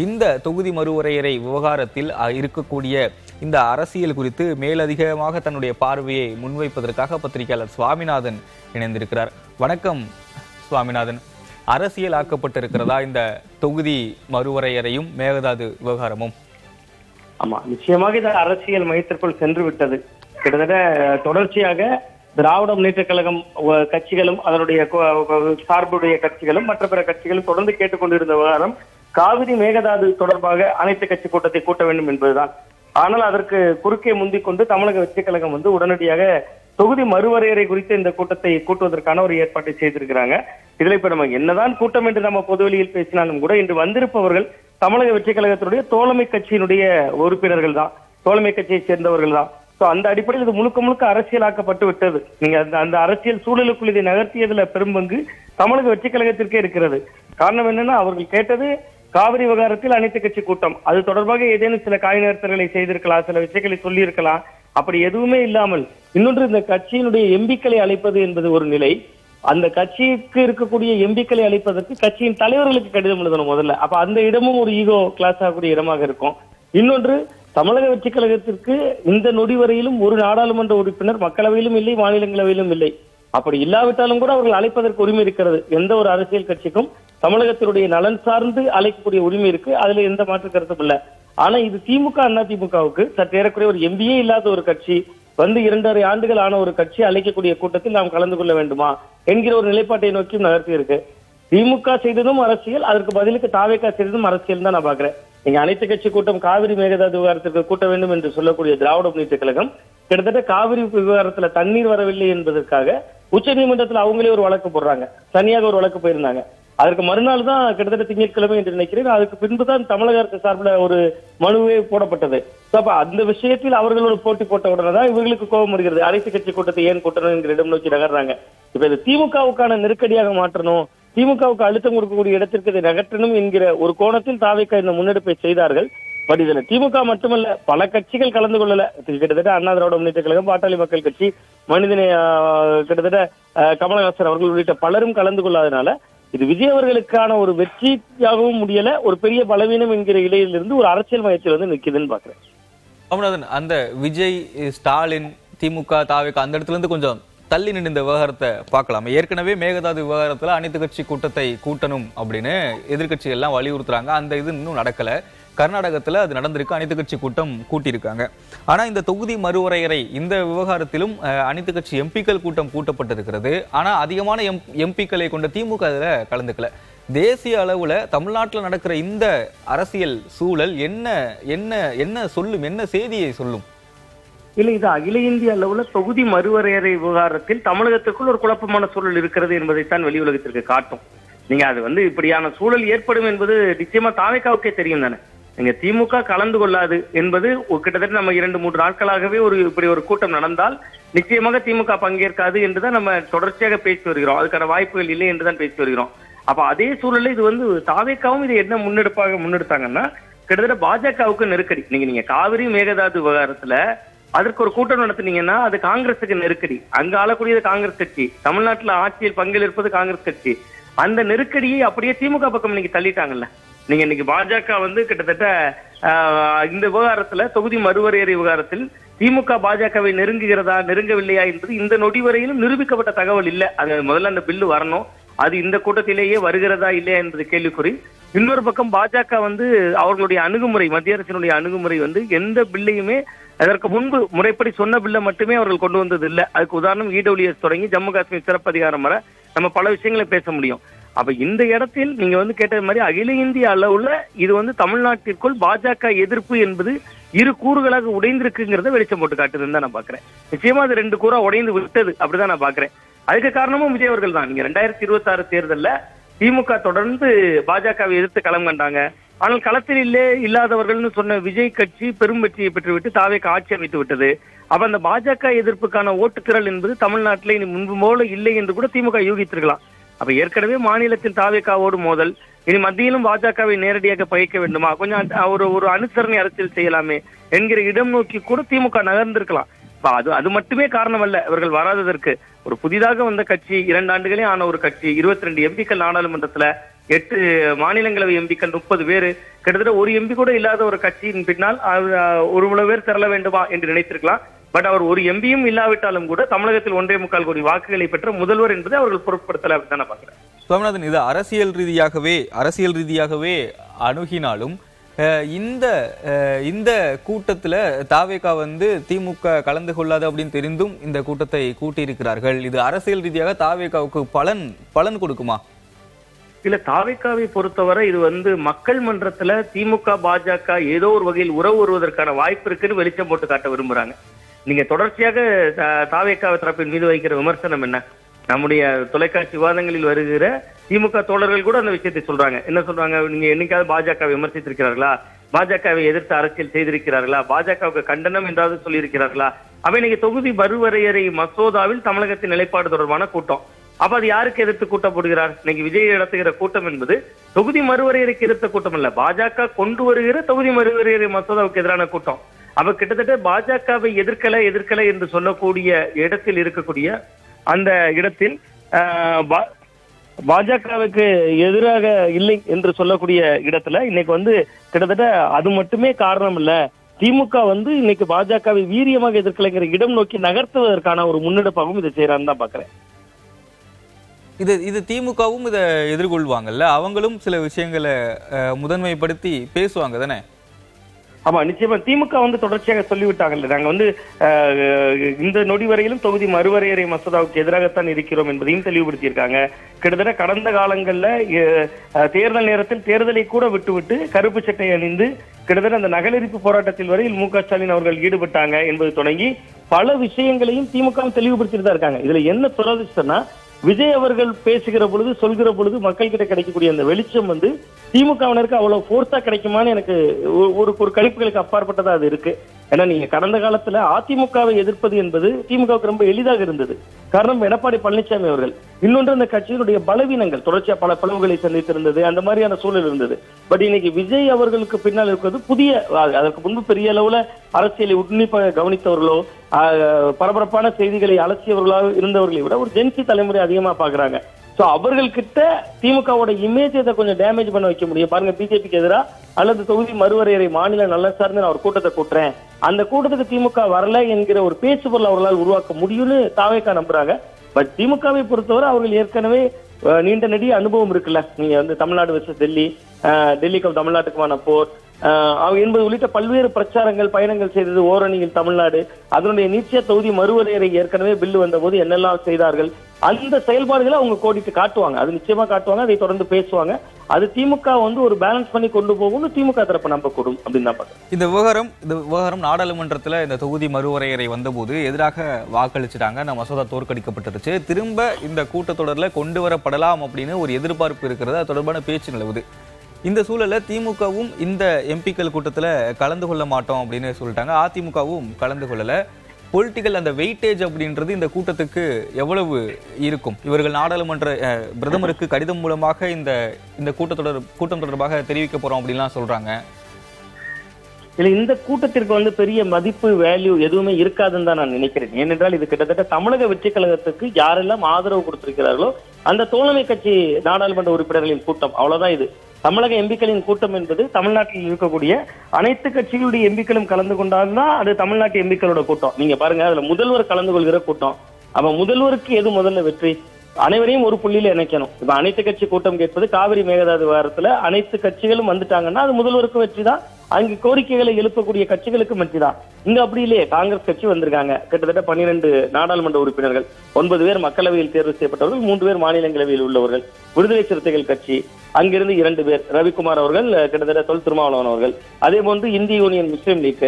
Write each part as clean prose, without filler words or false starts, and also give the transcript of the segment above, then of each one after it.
இந்த தொகுதி மறுவரையறை விவகாரத்தில் இருக்கக்கூடிய இந்த அரசியல் குறித்து மேலதிகமாக தன்னுடைய பார்வையை முன்வைப்பதற்காக பத்திரிகையாளர் சுவாமிநாதன் இணைந்திருக்கிறார். வணக்கம் சுவாமிநாதன். அரசியல் ஆக்கப்பட்டிருக்கிறதா இந்த தொகுதி மறுவரையறையும் மேகதாது விவகாரமும்? ஆமா, நிச்சயமாக இது அரசியல் மையத்திற்குள் சென்று விட்டது. கிட்டத்தட்ட தொடர்ச்சியாக திராவிட முன்னேற்ற கழகம் கட்சிகளும் அதனுடைய சார்புடைய கட்சிகளும் மற்ற பிற கட்சிகளும் தொடர்ந்து கேட்டுக்கொண்டிருந்த விவகாரம் காவிரி மேகதாது தொடர்பாக அனைத்து கட்சி கூட்டத்தை கூட்ட வேண்டும் என்பதுதான். ஆனால் அதற்கு குறுக்கே முந்திக் கொண்டு தமிழக வெற்றி கழகம் உடனடியாக தொகுதி மறுவரையறை குறித்து இந்த கூட்டத்தை கூட்டுவதற்கான ஒரு ஏற்பாட்டை செய்திருக்கிறாங்க. இதுல இப்ப நம்ம என்னதான் கூட்டம் என்று நம்ம பொதுவெளியில் பேசினாலும் கூட இன்று வந்திருப்பவர்கள் தமிழக வெற்றி கழகத்தினுடைய தோழமை கட்சியினுடைய உறுப்பினர்கள் தான், தோழமை கட்சியை சேர்ந்தவர்கள் தான். அந்த அடிப்படையில் இது முழுக்க முழுக்க அரசியலாக்கப்பட்டு விட்டது. நீங்க அந்த அரசியல் சூழலுக்குள் இதை நகர்த்தியதுல பெரும்பங்கு தமிழக வெற்றி கழகத்திற்கே இருக்கிறது. காரணம் என்னன்னா, அவர்கள் கேட்டது காவிரி விவகாரத்தில் அனைத்து கட்சி கூட்டம். அது தொடர்பாக ஏதேனும் சில காய் நகர்த்தல்களை செய்திருக்கலாம், சில விஷயங்களை சொல்லி இருக்கலாம். அப்படி எதுவுமே இல்லாமல் இன்னொன்று, இந்த கட்சியினுடைய எம்பிக்களை அழைப்பது என்பது ஒரு நிலை. அந்த கட்சிக்கு இருக்கக்கூடிய எம்பிக்களை அழைப்பதற்கு கட்சியின் தலைவர்களுக்கு கடிதம் எழுதணும் முதல்ல. அப்ப அந்த இடமும் ஒரு ஈகோ கிளாஸ் ஆகக்கூடிய இடமாக இருக்கும். இன்னொன்று, தமிழக வெற்றி கழகத்திற்கு இந்த நொடி வரையிலும் ஒரு நாடாளுமன்ற உறுப்பினர் மக்களவையிலும் இல்லை, மாநிலங்களவையிலும் இல்லை. அப்படி இல்லாவிட்டாலும் கூட அவர்கள் அழைப்பதற்கு உரிமை இருக்கிறது. எந்த ஒரு அரசியல் கட்சிக்கும் தமிழகத்தினுடைய நலன் சார்ந்து அழைக்கக்கூடிய உரிமை இருக்கு, அதுல எந்த மாற்று கருத்தும் இல்ல. ஆனா இது திமுக அண்ணா திமுகவுக்கு சற்றேறக்குறைய ஒரு எம்பியே இல்லாத ஒரு கட்சி 2.5 ஆண்டுகள் ஆன ஒரு கட்சி அழைக்கக்கூடிய கூட்டத்தில் நாம் கலந்து கொள்ள வேண்டுமா என்கிற ஒரு நிலைப்பாட்டை நோக்கியும் நகர்த்தி இருக்கு. திமுக செய்ததும் அரசியல், அதற்கு பதிலுக்கு தாவேகா செய்ததும் அரசியல் தான் நான் பாக்குறேன். நீங்க அனைத்து கட்சி கூட்டம் காவிரி மேகதாது விவகாரத்திற்கு கூட்ட வேண்டும் என்று சொல்லக்கூடிய திராவிட முன்னேற்ற கழகம் கிட்டத்தட்ட காவிரி விவகாரத்துல தண்ணீர் வரவில்லை என்பதற்காக உச்ச நீதிமன்றத்தில் அவங்களே ஒரு வழக்கு போடுறாங்க, தனியாக ஒரு வழக்கு போயிருந்தாங்க. அதற்கு மறுநாள் தான் கிட்டத்தட்ட திங்கட்கிழமை என்று நினைக்கிறேன், அதுக்கு பின்புதான் தமிழக அரசு சார்பில் ஒரு மனுவே போடப்பட்டது. அப்ப அந்த விஷயத்தில் அவர்களோட போட்டி போட்ட உடனே தான் இவர்களுக்கு கோபம் வருகிறது. அனைத்து கட்சி கூட்டத்தை ஏன் கூட்டணும் என்கிற இடம் நோக்கி நகர்றாங்க. இப்ப இது திமுகவுக்கான நெருக்கடியாக மாற்றணும், திமுகவுக்கு அழுத்தம் கொடுக்கக்கூடிய இடத்திற்கு இதை நகற்றணும் என்கிற ஒரு கோணத்தில் தாவேகா இந்த முன்னெடுப்பை செய்தார்கள். பட் இதுல திமுக மட்டுமல்ல, பல கட்சிகள் கலந்து கொள்ளல. கிட்டத்தட்ட அண்ணா திராவிட முன்னேற்ற கழகம், பாட்டாளி மக்கள் கட்சி, மனிதனை கிட்டத்தட்ட கமலஹாசன் அவர்கள் உள்ளிட்ட பலரும் கலந்து கொள்ளாதனால இது விஜய் அவர்களுக்கான ஒரு வெற்றியாகவும் முடியல, ஒரு பெரிய பலவீனம் என்கிற இடையிலிருந்து ஒரு அரசியல் மையத்தில் நிற்குதுன்னு பாக்குறேன். ராமநாதன், அந்த விஜய், ஸ்டாலின், திமுக, தாவேகா அந்த இடத்துல இருந்து கொஞ்சம் தள்ளி நின்று இந்த விவகாரத்தை பார்க்கலாம். ஏற்கனவே மேகதாது விவகாரத்துல அனைத்து கட்சி கூட்டத்தை கூட்டணும் அப்படின்னு எதிர்கட்சிகள் எல்லாம் வலியுறுத்துறாங்க. அந்த இது இன்னும் நடக்கல. கர்நாடகத்துல அது நடந்திருக்கு, அனைத்து கட்சி கூட்டம் கூட்டியிருக்காங்க. ஆனா இந்த தொகுதி மறுவரையறை இந்த விவகாரத்திலும் அனைத்து கட்சி எம்பிக்கள் கூட்டம் கூட்டப்பட்டிருக்கிறது. ஆனா அதிகமான எம்பிக்களை கொண்ட திமுக அதுல கலந்துக்கல. தேசிய அளவுல தமிழ்நாட்டில் நடக்கிற இந்த அரசியல் சூழல் என்ன என்ன என்ன சொல்லும், என்ன செய்தியை சொல்லும்? இல்ல, இது அகில இந்திய அளவுல தொகுதி மறுவரையறை விவகாரத்தில் தமிழகத்திற்குள் ஒரு குழப்பமான சூழல் இருக்கிறது என்பதைத்தான் வெளி உலகத்திற்கு காட்டும். நீங்க அது இப்படியான சூழல் ஏற்படும் என்பது நிச்சயமா தாவேகாவுக்கே தெரியும் தானே. நீங்க திமுக கலந்து கொள்ளாது என்பது கிட்டத்தட்ட நம்ம 2-3 நாட்களாகவே இப்படி ஒரு கூட்டம் நடந்தால் நிச்சயமாக திமுக பங்கேற்காது என்றுதான் நம்ம தொடர்ச்சியாக பேசி வருகிறோம். அதுக்கான வாய்ப்புகள் இல்லை என்றுதான் பேசி வருகிறோம். அப்ப அதே சூழல்ல இது தாவேகாவும் இதை என்ன முன்னெடுத்தாங்கன்னா, கிட்டத்தட்ட பாஜகவுக்கு நெருக்கடி. நீங்க காவிரி மேகதாது விவகாரத்துல அதற்கு ஒரு கூட்டம் நடத்தினீங்கன்னா அது காங்கிரஸுக்கு நெருக்கடி. அங்க ஆளக்கூடியது காங்கிரஸ் கட்சி, தமிழ்நாட்டுல ஆட்சியில் பங்கில் இருப்பது காங்கிரஸ் கட்சி. அந்த நெருக்கடியை அப்படியே திமுக பக்கம் நீங்க தள்ளிட்டாங்கல்ல. நீங்க இன்னைக்கு பாஜக கிட்டத்தட்ட இந்த விவகாரத்துல தொகுதி மறுவரையறை விவகாரத்தில் திமுக பாஜகவை நெருங்குகிறதா நெருங்கவில்லையா என்பது இந்த நொடி வரையிலும் நிரூபிக்கப்பட்ட தகவல் இல்ல. அது முதல்ல அந்த பில்லு வரணும், அது இந்த கூட்டத்திலேயே வருகிறதா இல்லையா என்பது கேள்விக்குறி. இன்னொரு பக்கம் பாஜக அவர்களுடைய அணுகுமுறை, மத்திய அரசினுடைய அணுகுமுறை எந்த பில்லையுமே அதற்கு முன்பு முறைப்படி சொன்ன பில்லை மட்டுமே அவர்கள் கொண்டு வந்தது இல்லை. அதுக்கு உதாரணம் இடபிள்யூஎஸ் தொடங்கி ஜம்மு காஷ்மீர் சிறப்பு அதிகாரம் வர நம்ம பல விஷயங்களை பேச முடியும். அப்ப இந்த இடத்தில் நீங்க கேட்டது மாதிரி அகில இந்திய அளவுல இது தமிழ்நாட்டிற்குள் பாஜக எதிர்ப்பு என்பது இரு கூறுகளாக உடைந்திருக்குங்கிறத வெளிச்சம் போட்டு காட்டுதுன்னு தான் நான் பாக்குறேன். நிச்சயமா அது 2 கூறா உடைந்து விட்டது அப்படிதான் நான் பாக்குறேன். அதுக்கு காரணமும் விஜய் அவர்கள் தான். நீங்க 2026 தேர்தல்ல திமுக தொடர்ந்து பாஜகவை எதிர்த்து களம் கண்டாங்க. ஆனால் களத்தில் இல்லாதவர்கள்னு சொன்ன விஜய் கட்சி பெரும் வெற்றியை பெற்றுவிட்டு தாவேகா ஆட்சி அமைத்து விட்டது. அப்ப அந்த பாஜக எதிர்ப்புக்கான ஓட்டுத்திரள் என்பது தமிழ்நாட்டில் இனி முன்பு போல இல்லை என்று கூட திமுக யூகித்திருக்கலாம். அப்ப ஏற்கனவே மாநிலத்தில் தாவேகாவோடு மோதல், இனி மத்தியிலும் பாஜகவை நேரடியாக பகைக்க வேண்டுமா, கொஞ்சம் ஒரு அனுசரணை அரசியல் செய்யலாமே என்கிற இடம் நோக்கி கூட திமுக நகர்ந்திருக்கலாம். அது மட்டுமே காரணம் அல்ல இவர்கள் வராததற்கு. ஒரு புதிதாக வந்த கட்சி, 2 ஆண்டுகளே ஆன ஒரு கட்சி, 22 எம்பிக்கள் நாடாளுமன்றத்துல 8 மாநிலங்களவை எம்பிக்கள் 30 பேர், கிட்டத்தட்ட ஒரு எம்பி கூட இல்லாத ஒரு கட்சியின் பின்னால் ஒரு பேர் திரள வேண்டுமா என்று நினைத்திருக்கலாம். பட் அவர் ஒரு எம்பியும் இல்லாவிட்டாலும் கூட தமிழகத்தில் 1.25 கோடி வாக்குகளை பெற்ற முதல்வர் என்பதை அவர்கள் பொருட்படுத்தல அப்படின்னு நான் பாக்குறேன். சுவாமிநாதன், இது அரசியல் ரீதியாகவே அணுகினாலும் இந்த கூட்டத்துல தாவேகா திமுக கலந்து கொள்ளாது அப்படின்னு தெரிந்தும் இந்த கூட்டத்தை கூட்டியிருக்கிறார்கள். இது அரசியல் ரீதியாக தாவேகாவுக்கு பலன் கொடுக்குமா? இல்ல, தாவேகாவை பொறுத்தவரை இது மக்கள் மன்றத்துல திமுக பாஜக ஏதோ ஒரு வகையில் உறவு வருவதற்கான வாய்ப்பு இருக்குன்னு வெளிச்சம் போட்டு காட்ட விரும்புறாங்க. நீங்க தொடர்ச்சியாக தாவேகா தரப்பின் மீது வைக்கிற விமர்சனம் என்ன? நம்முடைய தொலைக்காட்சி விவாதங்களில் வருகிற திமுக தோழர்கள் கூட அந்த விஷயத்தை சொல்றாங்க. என்ன சொல்றாங்க? நீங்க என்னைக்காவது பாஜகவை விமர்சித்திருக்கிறார்களா? பாஜகவை எதிர்த்து அரசியல் செய்திருக்கிறார்களா? பாஜகவுக்கு கண்டனம் என்றாவது சொல்லியிருக்கிறார்களா? அப்ப இன்னைக்கு தொகுதி மறுவரையறை மசோதாவில் தமிழகத்தின் நிலைப்பாடு தொடர்பான கூட்டம். அப்ப அது யாருக்கு எதிர்த்து கூட்டம் போடுகிறார்? இன்னைக்கு விஜய் நடத்துகிற கூட்டம் என்பது தொகுதி மறுவரையறைக்கு எதிர்த்த கூட்டம் இல்ல, பாஜக கொண்டு வருகிற தொகுதி மறுவரையறை மசோதாவுக்கு எதிரான கூட்டம். அப்ப கிட்டத்தட்ட பாஜகவை எதிர்க்கல என்று சொல்லக்கூடிய இடத்தில் இருக்கக்கூடிய அந்த இடத்தில் பாஜகவுக்கு எதிராக இல்லை என்று சொல்லக்கூடிய இடத்துல இன்னைக்கு கிட்டத்தட்ட அது மட்டுமே காரணம் இல்ல, திமுக இன்னைக்கு பாஜகவை வீரியமாக எதிர்க்கலைங்கிற இடம் நோக்கி நகர்த்துவதற்கான ஒரு முன்னெடுப்பாகவும் இதை செய்யறான்னு தான் பாக்குறேன். இது திமுகவும் இதை எதிர்கொள்வாங்கல்ல, அவங்களும் சில விஷயங்களை முதன்மைப்படுத்தி பேசுவாங்க தானே? ஆமா, நிச்சயமா திமுக தொடர்ச்சியாக சொல்லிவிட்டாங்கல்ல, நாங்க இந்த நொடி வரையிலும் தொகுதி மறுவரையறை மசோதாவுக்கு எதிராகத்தான் இருக்கிறோம் என்பதையும் தெளிவுபடுத்தியிருக்காங்க. கிட்டத்தட்ட கடந்த காலங்கள்ல தேர்தல் நேரத்தில் தேர்தலை கூட விட்டுவிட்டு கருப்பு சட்டை அணிந்து கிட்டத்தட்ட அந்த நகலெரிப்பு போராட்டத்தில் வரையில் மு.க. ஸ்டாலின் அவர்கள் ஈடுபட்டாங்க என்பது தொடங்கி பல விஷயங்களையும் திமுக தெளிவுபடுத்திட்டு தான் இருக்காங்க. இதுல என்ன துரதிஷ்டம்னா, விஜய் அவர்கள் பேசுகிற பொழுது சொல்கிற பொழுது மக்கள் கிட்ட கிடைக்கக்கூடிய அந்த வெளிச்சம் திமுகவினருக்கு அவ்வளவு போர்ஸா கிடைக்குமான்னு எனக்கு ஒரு கணிப்புகளுக்கு அப்பாற்பட்டதா அது இருக்கு. ஏன்னா நீங்க கடந்த காலத்துல அதிமுகவை எதிர்ப்பது என்பது திமுகவுக்கு ரொம்ப எளிதாக இருந்தது. காரணம் எடப்பாடி பழனிசாமி அவர்கள். இன்னொன்று அந்த கட்சியினுடைய பலவீனங்கள் தொடர்ச்சியா பல பிளவுகளை சந்தித்திருந்தது, அந்த மாதிரியான சூழல் இருந்தது. பட் இன்னைக்கு விஜய் அவர்களுக்கு பின்னால் இருக்கிறது புதிய, அதற்கு முன்பு பெரிய அளவுல அரசியலை உன்னிப்பாக கவனித்தவர்களோ பரபரப்பான செய்திகளை அலசியவர்களாக இருந்தவர்களை விட ஒரு ஜென்சி தலைமுறை அதிகமா பாக்குறாங்க. சோ அவர்கள் கிட்ட திமுகவோட இமேஜ் கொஞ்சம் டேமேஜ் பண்ண வைக்க முடியும். பாருங்க, பிஜேபிக்கு எதிராக அல்லது தொகுதி மறுவரையறை மாநில நல்ல சார்ந்து நான் ஒரு கூட்டத்தை கூட்டுறேன், அந்த கூட்டத்துக்கு திமுக வரல என்கிற ஒரு பேச்சுபொருள் அவர்களால் உருவாக்க முடியும்னு தாவேகா நம்புறாங்க. பட் திமுகவை பொறுத்தவரை அவர்கள் ஏற்கனவே நீண்ட நெடிய அனுபவம் இருக்குல்ல. நீங்க தமிழ்நாடு வெர்சஸ் டெல்லிக்கு தமிழ்நாட்டுக்குமான போர் என்பது உள்ளிட்ட பல்வேறு பிரச்சாரங்கள் பயணங்கள் செய்தது. ஓரணியில் தமிழ்நாடு, அதனுடைய நிச்சய தொகுதி மறுவரையறை ஏற்கனவே பில்லு வந்த போது என்னெல்லாம் செய்தார்கள், அந்த செயல்பாடுகளை அவங்க கோடிட்டு காட்டுவாங்க. அது நிச்சயமா காட்டுவாங்க, அதை தொடர்ந்து பேசுவாங்க. அது திமுக ஒரு பேலன்ஸ் பண்ணி கொண்டு போகும்னு திமுக தரப்பு நம்பக்கூடும் அப்படின்னு தான் பாக்குறேன். இந்த விவகாரம் நாடாளுமன்றத்துல இந்த தொகுதி மறுவரையறை வந்தபோது எதிராக வாக்களிச்சுட்டாங்க, அந்த மசோதா தோற்கடிக்கப்பட்டுருச்சு. திரும்ப இந்த கூட்டத்தொடர்ல கொண்டு வரப்படலாம் அப்படின்னு ஒரு எதிர்பார்ப்பு இருக்கிறது, அது தொடர்பான பேச்சு நிலவுது. இந்த சூழல்ல திமுகவும் இந்த எம்பிக்கள் கூட்டத்துல கலந்து கொள்ள மாட்டோம் அப்படின்னு சொல்லிட்டாங்க, அதிமுகவும் கலந்து கொள்ளல. பொலிட்டிக்கல் அந்த வெயிட்டேஜ் அப்படின்றது இந்த கூட்டத்துக்கு எவ்வளவு இருக்கும்? இவர்கள் நாடாளுமன்ற பிரதமருக்கு கடிதம் மூலமாக இந்த கூட்டம் தொடர்பாக தெரிவிக்க போறோம் அப்படின்லாம் சொல்றாங்க. இல்ல, இந்த கூட்டத்திற்கு பெரிய மதிப்பு வேல்யூ எதுவுமே இருக்காதுன்னு தான் நான் நினைக்கிறேன். ஏனென்றால் இது கிட்டத்தட்ட தமிழக வெற்றி கழகத்துக்கு யாரெல்லாம் ஆதரவு கொடுத்திருக்கிறார்களோ அந்த தோழமை கட்சி நாடாளுமன்ற உறுப்பினர்களின் கூட்டம், அவ்வளவுதான். இது தமிழக எம்பிக்களின் கூட்டம் என்பது தமிழ்நாட்டில் இருக்கக்கூடிய அனைத்து கட்சிகளுடைய எம்பிக்களும் கலந்து கொண்டால்தான் அது தமிழ்நாட்டு எம்பிக்களோட கூட்டம். நீங்க பாருங்க, அதுல முதல்வர் கலந்து கொள்கிற கூட்டம். அப்ப முதல்வருக்கு எது முதல்ல வெற்றி? அனைவரையும் ஒரு புள்ளியில இணைக்கணும். இப்ப அனைத்து கட்சி கூட்டம் கேட்பது காவிரி மேகதாது விவகாரத்துல அனைத்து கட்சிகளும் வந்துட்டாங்கன்னா அது முதல்வருக்கு வெற்றி தான், அங்கு கோரிக்கைகளை எழுப்பக்கூடிய கட்சிகளுக்கு வெற்றி தான். இங்க அப்படி இல்லையே, காங்கிரஸ் கட்சி வந்திருக்காங்க, கிட்டத்தட்ட 12 நாடாளுமன்ற உறுப்பினர்கள், 9 பேர் மக்களவையில் தேர்வு செய்யப்பட்டவர்கள், 3 பேர் மாநிலங்களவையில் உள்ளவர்கள். விடுதலை சிறுத்தைகள் கட்சி அங்கிருந்து 2 பேர், ரவிக்குமார் அவர்கள், கிட்டத்தட்ட தொல் திருமாவளவன் அவர்கள். அதே போன்று இந்திய யூனியன் முஸ்லீம் லீக்,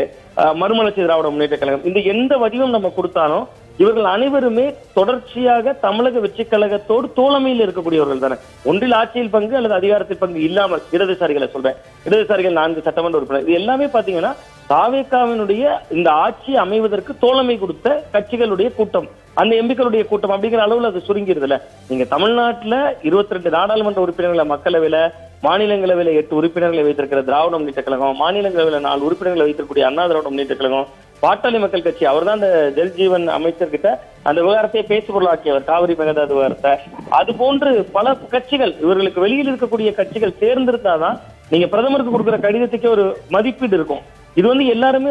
மறுமலர்ச்சி திராவிட முன்னேற்ற கழகம். இந்த எந்த வடிவம் நம்ம கொடுத்தாலும் இவர்கள் அனைவருமே தொடர்ச்சியாக தமிழக வெற்றி கழகத்தோடு தோழமையில் இருக்கக்கூடியவர்கள் தானே. ஒன்றில் ஆட்சியில் பங்கு அல்லது அதிகாரத்தில் பங்கு இல்லாமல் இடதுசாரிகளை சொல்றேன், இடதுசாரிகள் 4 சட்டமன்ற உறுப்பினர், இது எல்லாமே பாத்தீங்கன்னா தாவேகாவினுடைய இந்த ஆட்சி அமைவதற்கு தோழமை கொடுத்த கட்சிகளுடைய கூட்டம், அந்த எம்பிக்களுடைய கூட்டம் அப்படிங்கிற அளவுல அது சுருங்கிருதுல. நீங்க தமிழ்நாட்டுல 22 நாடாளுமன்ற உறுப்பினர்களை மக்களவையில, மாநிலங்களவையில 8 உறுப்பினர்களை வைத்திருக்கிற திராவிட முன்னேற்ற கழகம், மாநிலங்களவையில 4 உறுப்பினர்களை வைத்திருக்கக்கூடிய அண்ணா திராவிட முன்னேற்ற கழகம், பாட்டாளி மக்கள் கட்சி அவர் தான் அந்த ஜல் ஜீவன் அமைச்சர்கிட்ட அந்த விவகாரத்தை பேசுபொருளாக்கியவர், காவிரி மேகதாது விவகாரத்தை. அது போன்று பல கட்சிகள், இவர்களுக்கு வெளியில் இருக்கக்கூடிய கட்சிகள் சேர்ந்திருந்தாதான் நீங்க பிரதமருக்கு கொடுக்குற கடிதத்துக்கே ஒரு மதிப்பீடு இருக்கும். இது எல்லாருமே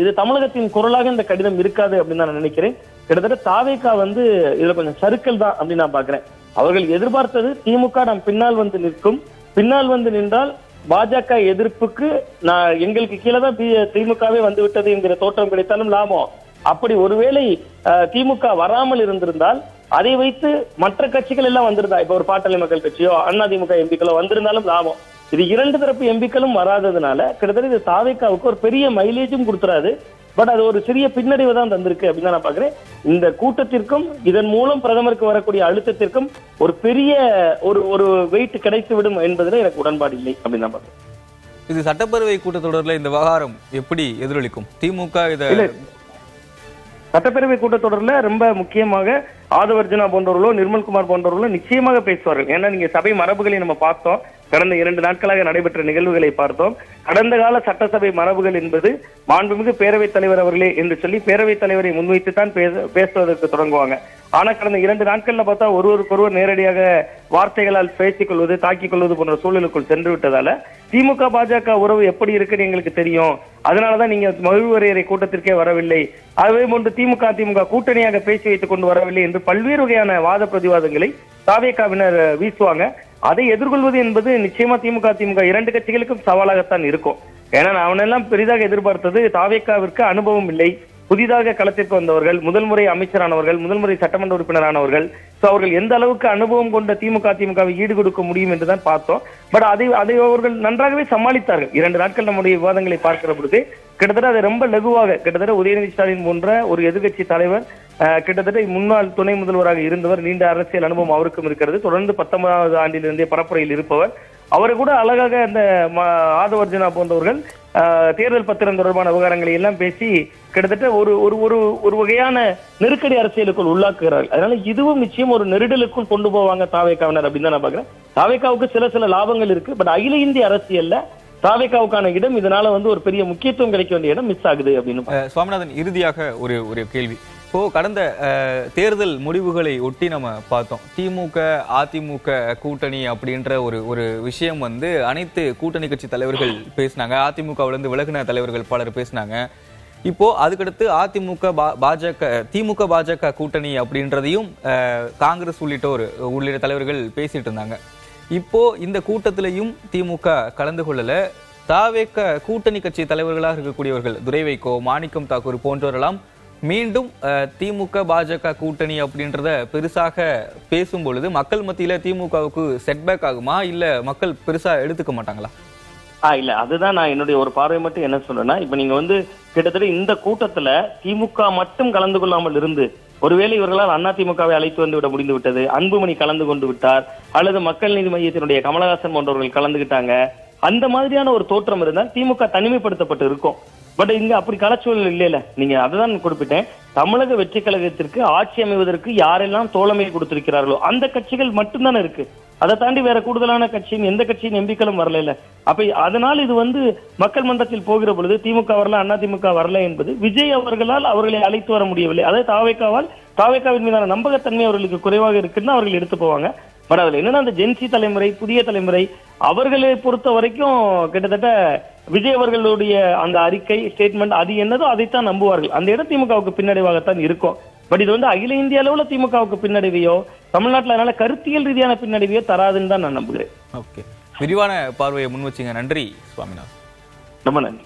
இது தமிழகத்தின் குரலாக இந்த கடிதம் இருக்காது அப்படின்னு நான் நினைக்கிறேன். கிட்டத்தட்ட தாவேகா இதுல கொஞ்சம் சறுக்கல் தான் அப்படின்னு நான் பாக்குறேன். அவர்கள் எதிர்பார்த்தது திமுக நாம் பின்னால் நிற்கும், பின்னால் நின்றால் பாஜக எதிர்ப்புக்கு எங்களுக்கு கீழே தான் திமுகவே விட்டது என்கிற தோற்றம் கிடைத்தாலும் லாபம். அப்படி ஒருவேளை திமுக வராமல் இருந்திருந்தால் அதை வைத்து மற்ற கட்சிகள் எல்லாம் வந்திருந்தா, இப்ப ஒரு பாட்டாளி மக்கள் கட்சியோ அதிமுக எம்பிக்களோ வந்திருந்தாலும் லாபம். இது இரண்டு தரப்பு எம்பிக்களும் வராததுனால கிட்டத்தட்ட இது தாவேகாவுக்கு ஒரு பெரிய மைலேஜும் கொடுத்துறாது. பட் அது ஒரு சிறிய பின்னடைவு தான் தந்திருக்கு அப்படின்னு தான் நான் பாக்குறேன். இந்த கூட்டத்திற்கும் இதன் மூலம் பிரதமருக்கு வரக்கூடிய அழுத்தத்திற்கும் ஒரு பெரிய ஒரு வெயிட் கிடைத்து விடும் என்பதில் எனக்கு உடன்பாடு இல்லை அப்படின்னு தான் பாக்குறேன். இது சட்டப்பேரவை கூட்டத்தொடரில் இந்த விவகாரம் எப்படி எதிரொலிக்கும்? திமுக சட்டப்பேரவை கூட்டத்தொடரில் ரொம்ப முக்கியமாக ஆதவர்ஜுனா போன்றவர்களோ நிர்மல்குமார் போன்றவர்களோ நிச்சயமாக பேசுவார்கள். ஏன்னா நீங்க சபை மரபுகளை நம்ம பார்த்தோம், கடந்த 2 நாட்களாக நடைபெற்ற நிகழ்வுகளை பார்த்தோம். கடந்த கால சட்டசபை மரபுகள் என்பது மாண்புமிகு பேரவைத் தலைவர் அவர்களே என்று சொல்லி பேரவைத் தலைவரை முன்வைத்துத்தான் பேசுவதற்கு தொடங்குவாங்க. ஆனா கடந்த 2 நாட்கள்ல பார்த்தா ஒருவருக்கொருவர் நேரடியாக வார்த்தைகளால் பேசிக் கொள்வது, தாக்கிக் கொள்வது போன்ற சூழலுக்குள் சென்று விட்டதால திமுக பாஜக உறவு எப்படி இருக்குன்னு எங்களுக்கு தெரியும், அதனாலதான் நீங்க மகிழ்வரையறை கூட்டத்திற்கே வரவில்லை, அதே போன்று திமுக கூட்டணியாக பேசி வைத்துக் கொண்டு வரவில்லை என்று பல்வேறு வகையான வாத பிரதிவாதங்களை தாவேகாவினர் வீசுவாங்க. அதை எதிர்கொள்வது என்பது நிச்சயமா திமுக 2 கட்சிகளுக்கும் சவாலாகத்தான் இருக்கும். ஏன்னா அவனெல்லாம் பெரிதாக எதிர்பார்த்தது தாவேகாவிற்கு அனுபவம் இல்லை, புதிதாக களத்திற்கு வந்தவர்கள், முதல் முறை அமைச்சரானவர்கள், முதல் முறை சட்டமன்ற உறுப்பினரானவர்கள். அவர்கள் எந்த அளவுக்கு அனுபவம் கொண்ட திமுகவை ஈடு கொடுக்க முடியும் என்றுதான் பார்த்தோம். பட் அதை அவர்கள் நன்றாகவே சமாளித்தார்கள். 2 நாட்கள் நம்முடைய விவாதங்களை பார்க்கிற பொழுது கிட்டத்தட்ட அதை ரொம்ப லகுவாக, கிட்டத்தட்ட உதயநிதி ஸ்டாலின் போன்ற ஒரு எதிர்கட்சி தலைவர், கிட்டத்தட்ட முன்னாள் துணை முதல்வராக இருந்தவர், நீண்ட அரசியல் அனுபவம் அவருக்கும் இருக்கிறது, தொடர்ந்து 19வது ஆண்டிலிருந்தே பரப்புரையில் இருப்பவர், அவரை கூட அழகாக அந்த ஆதவர்ஜுனா போன்றவர்கள் தேர்தல் பத்திரம் தொடர்பான விவகாரங்களை எல்லாம் பேசி கிட்டத்தட்ட ஒரு வகையான நெருக்கடி அரசியலுக்குள் உள்ளாக்குகிறார்கள். அதனால இதுவும் நிச்சயம் ஒரு நெருடலுக்குள் கொண்டு போவாங்க தாவேகாவினர் அப்படின்னு தான் நான் பாக்குறேன். தாவேகாவுக்கு சில லாபங்கள் இருக்கு, பட் அகில இந்திய அரசியல்ல தாவேகாவுக்கான இடம் இதனால ஒரு பெரிய முக்கியத்துவம் கிடைக்க வேண்டிய இடம் மிஸ் ஆகுது அப்படின்னு. சுவாமிநாதன், இறுதியாக ஒரு கேள்வி. இப்போ கடந்த தேர்தல் முடிவுகளை ஒட்டி நம்ம பார்த்தோம், திமுக அதிமுக கூட்டணி அப்படின்ற ஒரு விஷயம் அனைத்து கூட்டணி கட்சி தலைவர்கள் பேசினாங்க, அதிமுகவிலிருந்து விலகின தலைவர்கள் பலர் பேசினாங்க. இப்போ அதுக்கடுத்து திமுக பாஜக கூட்டணி அப்படின்றதையும் காங்கிரஸ் உள்ளிட்ட தலைவர்கள் பேசிட்டு இருந்தாங்க. இப்போ இந்த கூட்டத்திலையும் திமுக கலந்து கொள்ளல. தாவேக கூட்டணி கட்சி தலைவர்களாக இருக்கக்கூடியவர்கள் துரை வைகோ, மாணிக்கம் தாக்கூர் போன்றவரெல்லாம் மீண்டும் திமுக பாஜக கூட்டணி அப்படின்றத பெருசாக பேசும் பொழுது மக்கள் மத்தியில திமுகவுக்கு செட்பேக் ஆகுமா, இல்ல மக்கள் பெருசா எடுத்துக்க மாட்டாங்களா? இல்ல, அதுதான் நான் என்னுடைய ஒரு பார்வை மட்டும் என்ன சொல்றேன்னா, இப்ப நீங்க கிட்டத்தட்ட இந்த கூட்டத்துல திமுக மட்டும் கலந்து கொள்ளாமல் இருந்து ஒருவேளை இவர்களால் அதிமுகவை அழைத்து வந்து விட முடிந்து விட்டது, அன்புமணி கலந்து கொண்டு விட்டார், அல்லது மக்கள் நீதி மையத்தினுடைய கமலஹாசன் போன்றவர்கள் கலந்துகிட்டாங்க, அந்த மாதிரியான ஒரு தோற்றம் இருந்தால் திமுக தனிமைப்படுத்தப்பட்டு இருக்கும். பட் இங்க அப்படி களச்சூழல் இல்லையில. நீங்க அதுதான் குறிப்பிட்டேன், தமிழக வெற்றி கழகத்திற்கு ஆட்சி அமைவதற்கு யாரெல்லாம் தோழமை கொடுத்திருக்கிறார்களோ அந்த கட்சிகள் மட்டும்தானே இருக்கு. அதை தாண்டி வேற கூடுதலான கட்சியின் எந்த கட்சியின் எம்பிக்களும் வரல. அப்ப அதனால் இது மக்கள் மன்றத்தில் போகிற பொழுது திமுக வரல, அதிமுக வரல என்பது விஜய் அவர்களால் அவர்களை அழைத்து வர முடியவில்லை. அதாவது தாவேகாவின் மீதான நம்பகத்தன்மை அவர்களுக்கு குறைவாக இருக்குன்னு அவர்கள் எடுத்து போவாங்க. பட் அதுல என்னன்னா, அந்த ஜென்சி தலைமுறை, புதிய தலைமுறை, அவர்களை பொறுத்த வரைக்கும் கிட்டத்தட்ட விஜய் அவர்களுடைய அந்த அறிக்கை, ஸ்டேட்மெண்ட் அது என்னதோ அதைத்தான் நம்புவார்கள். அந்த இடம் திமுகவுக்கு பின்னடைவாகத்தான் இருக்கும். பட் இது அகில இந்திய அளவுல திமுகவுக்கு பின்னடைவையோ, தமிழ்நாட்டில் அதனால கருத்தியல் ரீதியான பின்னடைவையோ தராதுன்னு தான் நான் நம்புகிறேன். ஓகே, விரிவான பார்வையை முன் வச்சிங்க. நன்றி சுவாமிநாதன். ரொம்ப நன்றி.